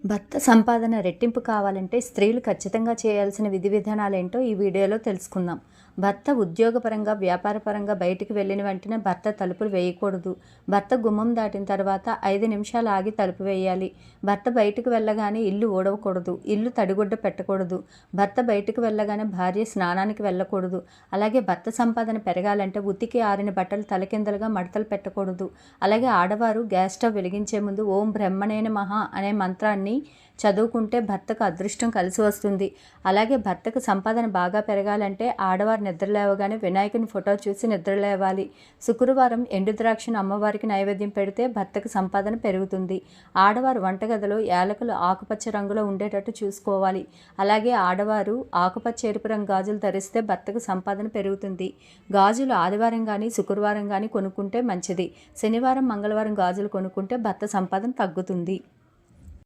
భర్త సంపాదన రెట్టింపు కావాలంటే స్త్రీలు ఖచ్చితంగా చేయాల్సిన విధి విధానాలేంటో ఈ వీడియోలో తెలుసుకుందాం. భర్త ఉద్యోగపరంగా, వ్యాపారపరంగా బయటికి వెళ్ళిన వెంటనే భర్త తలుపులు వేయకూడదు. భర్త గుమ్మం దాటిన తర్వాత 5 నిమిషాలు ఆగి తలుపు వేయాలి. భర్త బయటకు వెళ్ళగానే ఇల్లు ఊడవకూడదు. ఇల్లు తడిగుడ్డ పెట్టకూడదు. భర్త బయటకు వెళ్ళగానే భార్య స్నానానికి వెళ్ళకూడదు. అలాగే భర్త సంపాదన పెరగాలంటే ఉతికి ఆరిన బట్టలు తలకిందలుగా మడతలు పెట్టకూడదు. అలాగే ఆడవారు గ్యాస్ స్టవ్ వెలిగించే ముందు ఓం బ్రహ్మణే నమః అనే మంత్రాన్ని చదువుకుంటే భర్తకు అదృష్టం కలిసి వస్తుంది. అలాగే భర్తకు సంపాదన బాగా పెరగాలంటే ఆడవారు నిద్రలేవగానే వినాయకుని ఫోటో చూసి నిద్రలేవాలి. శుక్రవారం ఎండు ద్రాక్షను అమ్మవారికి నైవేద్యం పెడితే భర్తకు సంపాదన పెరుగుతుంది. ఆడవారు వంటగదిలో యాలకులు ఆకుపచ్చ రంగులో ఉండేటట్టు చూసుకోవాలి. అలాగే ఆడవారు ఆకుపచ్చ ఎరుపు రంగు గాజులు ధరిస్తే భర్తకు సంపాదన పెరుగుతుంది. గాజులు ఆదివారం కానీ శుక్రవారం కానీ కొనుక్కుంటే మంచిది. శనివారం మంగళవారం గాజులు కొనుక్కుంటే భర్త సంపాదన తగ్గుతుంది.